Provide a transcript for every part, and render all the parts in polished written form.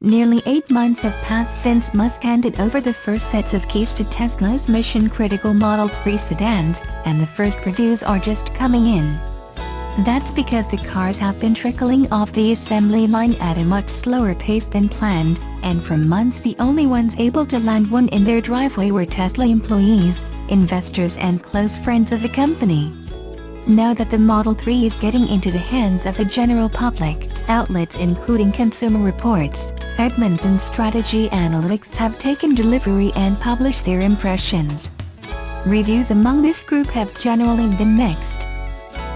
Nearly 8 months have passed since Musk handed over the first sets of keys to Tesla's mission-critical Model 3 sedans, and the first reviews are just coming in. That's because the cars have been trickling off the assembly line at a much slower pace than planned, and for months the only ones able to land one in their driveway were Tesla employees, investors and close friends of the company. Now that the Model 3 is getting into the hands of the general public, outlets including Consumer Reports, Edmunds and Strategy Analytics have taken delivery and published their impressions. Reviews among this group have generally been mixed.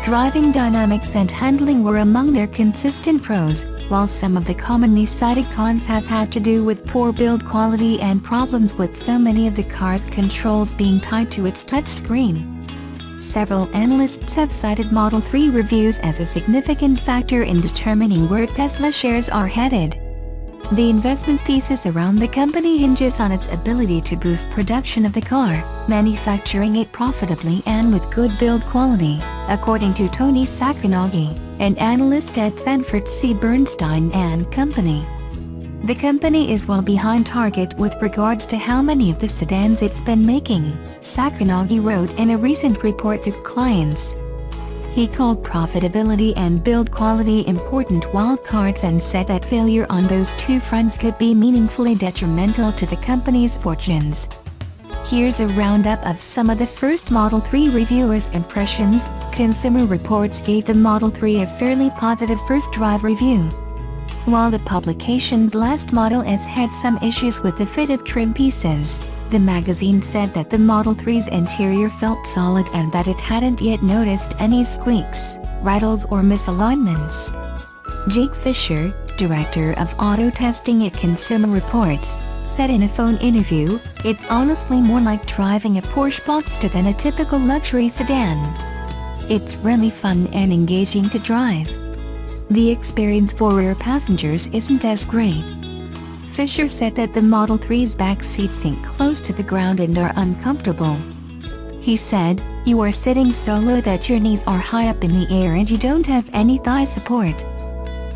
Driving dynamics and handling were among their consistent pros, while some of the commonly cited cons have had to do with poor build quality and problems with so many of the car's controls being tied to its touchscreen. Several analysts have cited Model 3 reviews as a significant factor in determining where Tesla shares are headed. The investment thesis around the company hinges on its ability to boost production of the car, manufacturing it profitably and with good build quality, according to Tony Sacconaghi, an analyst at Sanford C. Bernstein & Company. The company is well behind target with regards to how many of the sedans it's been making, Sacconaghi wrote in a recent report to clients. He called profitability and build quality important wildcards and said that failure on those two fronts could be meaningfully detrimental to the company's fortunes. Here's a roundup of some of the first Model 3 reviewers' impressions. Consumer Reports gave the Model 3 a fairly positive first drive review. While the publication's last Model S had some issues with the fit of trim pieces, the magazine said that the Model 3's interior felt solid and that it hadn't yet noticed any squeaks, rattles or misalignments. Jake Fisher, director of auto testing at Consumer Reports, said in a phone interview, "It's honestly more like driving a Porsche Boxster than a typical luxury sedan. It's really fun and engaging to drive. The experience for rear passengers isn't as great." Fisher said that the Model 3's back seats sink close to the ground and are uncomfortable. He said, "You are sitting so low that your knees are high up in the air and you don't have any thigh support."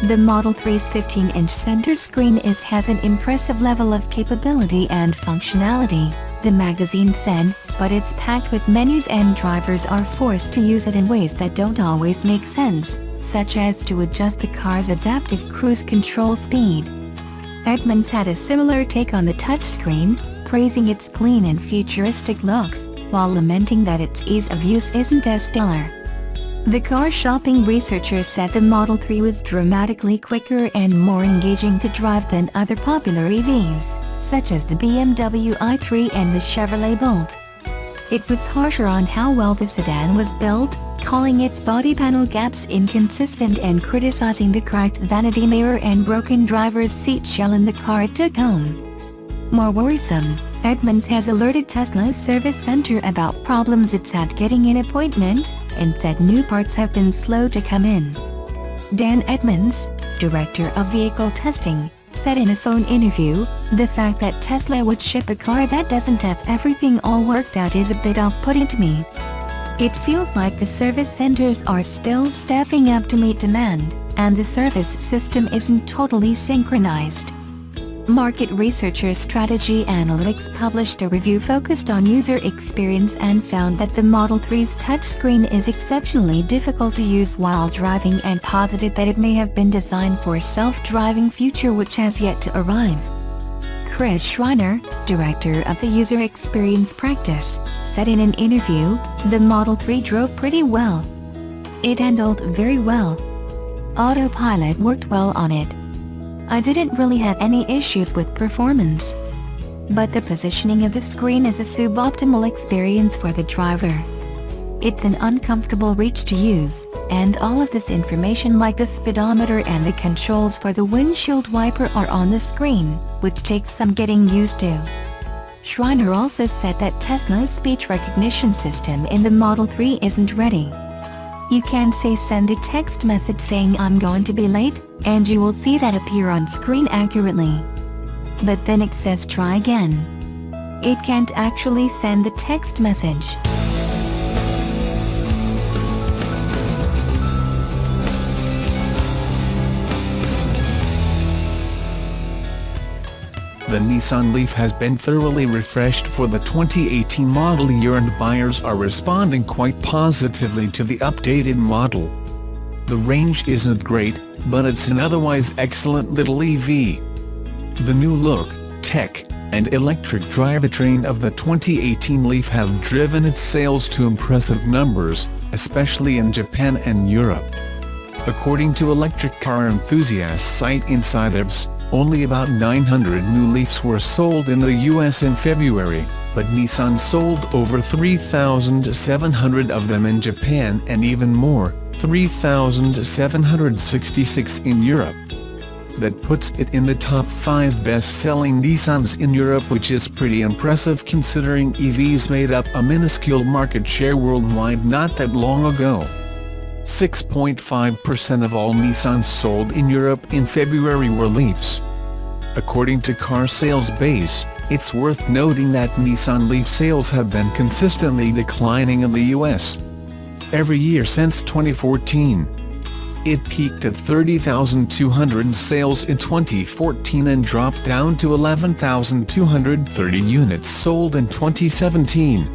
The Model 3's 15-inch center screen has an impressive level of capability and functionality, the magazine said, but it's packed with menus and drivers are forced to use it in ways that don't always make sense, such as to adjust the car's adaptive cruise control speed. Edmunds had a similar take on the touchscreen, praising its clean and futuristic looks, while lamenting that its ease of use isn't as stellar. The car shopping researcher said the Model 3 was dramatically quicker and more engaging to drive than other popular EVs, such as the BMW i3 and the Chevrolet Bolt. It was harsher on how well the sedan was built, calling its body panel gaps inconsistent and criticizing the cracked vanity mirror and broken driver's seat shell in the car it took home. More worrisome, Edmunds has alerted Tesla's service center about problems it's had getting an appointment, and said new parts have been slow to come in. Dan Edmunds, director of vehicle testing, said in a phone interview, "The fact that Tesla would ship a car that doesn't have everything all worked out is a bit off-putting to me. It feels like the service centers are still staffing up to meet demand, and the service system isn't totally synchronized." Market researcher Strategy Analytics published a review focused on user experience and found that the Model 3's touchscreen is exceptionally difficult to use while driving and posited that it may have been designed for a self-driving future which has yet to arrive. Chris Schreiner, director of the user experience practice, said in an interview, "The Model 3 drove pretty well. It handled very well. Autopilot worked well on it. I didn't really have any issues with performance. But the positioning of the screen is a suboptimal experience for the driver. It's an uncomfortable reach to use, and all of this information like the speedometer and the controls for the windshield wiper are on the screen, which takes some getting used to." Schreiner also said that Tesla's speech recognition system in the Model 3 isn't ready. You can say send a text message saying "I'm going to be late," and you will see that appear on screen accurately. But then it says try again. It can't actually send the text message. the Nissan Leaf has been thoroughly refreshed for the 2018 model year, and buyers are responding quite positively to the updated model. The range isn't great, but it's an otherwise excellent little EV. The new look, tech, and electric drivetrain of the 2018 Leaf have driven its sales to impressive numbers, especially in Japan and Europe. According to electric car enthusiast site Insiders, only about 900 new Leafs were sold in the US in February, but Nissan sold over 3,700 of them in Japan and even more, 3,766 in Europe. That puts it in the top 5 best-selling Nissans in Europe, which is pretty impressive considering EVs made up a minuscule market share worldwide not that long ago. 6.5% of all Nissans sold in Europe in February were Leafs. According to Car Sales Base, it's worth noting that Nissan Leaf sales have been consistently declining in the US. Every year since 2014. It peaked at 30,200 sales in 2014 and dropped down to 11,230 units sold in 2017.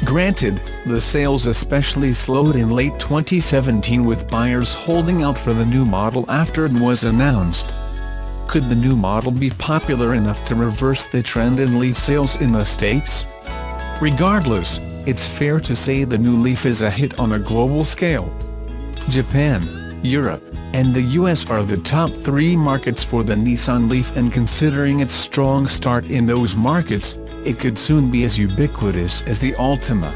Granted, the sales especially slowed in late 2017 with buyers holding out for the new model after it was announced. Could the new model be popular enough to reverse the trend in Leaf sales in the States? Regardless, it's fair to say the new Leaf is a hit on a global scale. Japan, Europe, and the US are the top 3 markets for the Nissan Leaf, and considering its strong start in those markets, it could soon be as ubiquitous as the Altima.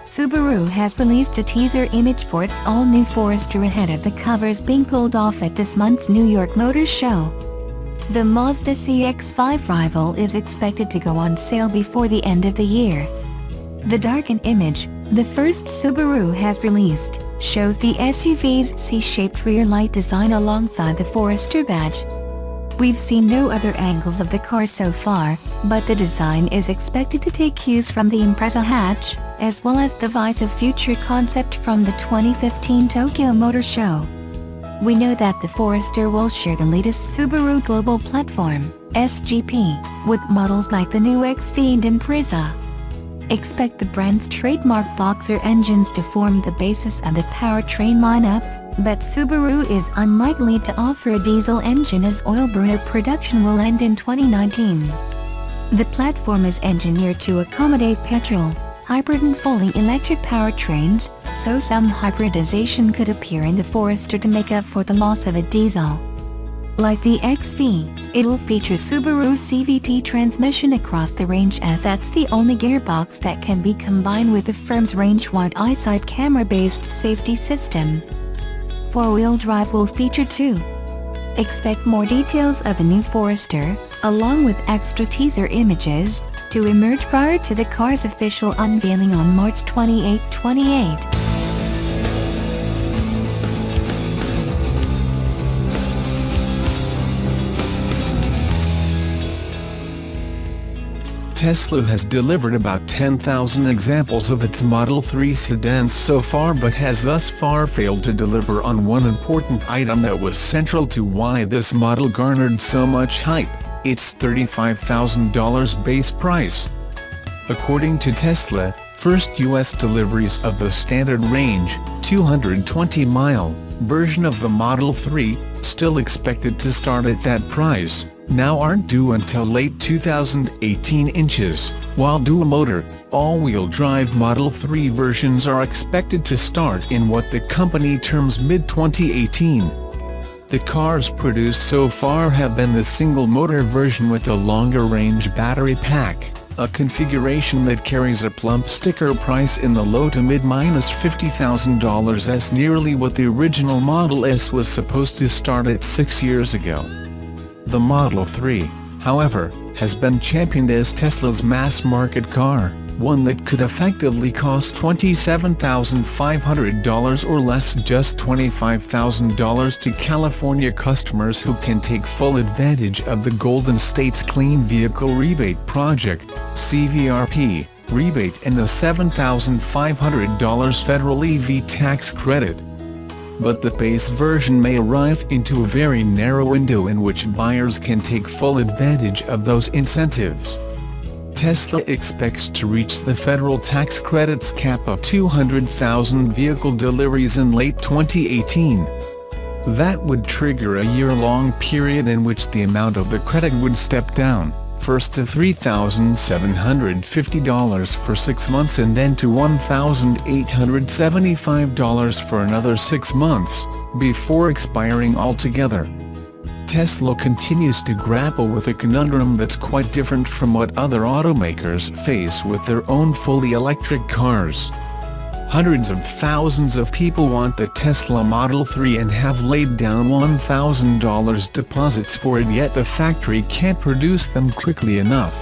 Subaru has released a teaser image for its all-new Forester ahead of the covers being pulled off at this month's New York Motor Show. The Mazda CX-5 rival is expected to go on sale before the end of the year. The darkened image, the first Subaru has released, shows the SUV's C-shaped rear light design alongside the Forester badge. We've seen no other angles of the car so far, but the design is expected to take cues from the Impreza hatch, as well as the Vita Future concept from the 2015 Tokyo Motor Show. We know that the Forester will share the latest Subaru Global Platform, SGP, with models like the new XV and Impreza. Expect the brand's trademark boxer engines to form the basis of the powertrain lineup, but Subaru is unlikely to offer a diesel engine as oil burner production will end in 2019. The platform is engineered to accommodate petrol, hybrid and fully electric powertrains, so some hybridization could appear in the Forester to make up for the loss of a diesel. Like the XV, it will feature Subaru's CVT transmission across the range, as that's the only gearbox that can be combined with the firm's range-wide eyesight camera-based safety system. 4-wheel drive will feature too. Expect more details of the new Forester, along with extra teaser images, to emerge prior to the car's official unveiling on March 28, 2018. Tesla has delivered about 10,000 examples of its Model 3 sedans so far, but has thus far failed to deliver on one important item that was central to why this model garnered so much hype: its $35,000 base price. According to Tesla, first U.S. deliveries of the standard range, 220-mile, version of the Model 3, still expected to start at that price, now aren't due until late 2018 inches, while dual-motor, all-wheel drive Model 3 versions are expected to start in what the company terms mid-2018. The cars produced so far have been the single-motor version with a longer-range battery pack, a configuration that carries a plump sticker price in the low to mid-$50,000, as nearly what the original Model S was supposed to start at 6 years ago. The Model 3, however, has been championed as Tesla's mass-market car, one that could effectively cost $27,500 or less, just $25,000 to California customers who can take full advantage of the Golden State's Clean Vehicle Rebate Project, CVRP, rebate and a $7,500 federal EV tax credit. But the base version may arrive into a very narrow window in which buyers can take full advantage of those incentives. Tesla expects to reach the federal tax credits cap of 200,000 vehicle deliveries in late 2018. That would trigger a year-long period in which the amount of the credit would step down, first to $3,750 for 6 months and then to $1,875 for another 6 months, before expiring altogether. Tesla continues to grapple with a conundrum that's quite different from what other automakers face with their own fully electric cars. Hundreds of thousands of people want the Tesla Model 3 and have laid down $1,000 deposits for it, yet the factory can't produce them quickly enough.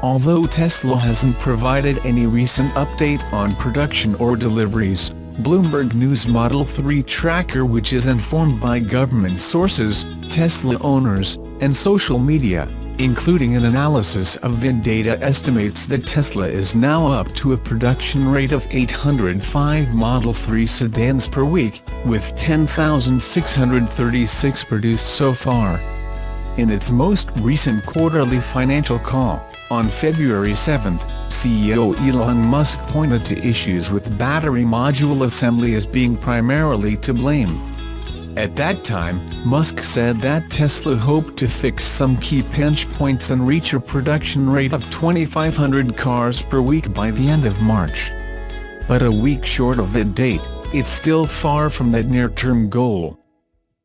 Although Tesla hasn't provided any recent update on production or deliveries, Bloomberg News Model 3 tracker, which is informed by government sources, Tesla owners, and social media, including an analysis of VIN data, estimates that Tesla is now up to a production rate of 805 Model 3 sedans per week, with 10,636 produced so far. In its most recent quarterly financial call, on February 7, CEO Elon Musk pointed to issues with battery module assembly as being primarily to blame. At that time, Musk said that Tesla hoped to fix some key pinch points and reach a production rate of 2,500 cars per week by the end of March. But a week short of that date, it's still far from that near-term goal.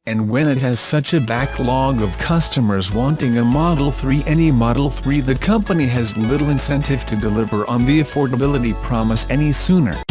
And when it has such a backlog of customers wanting a Model 3, any Model 3, the company has little incentive to deliver on the affordability promise any sooner.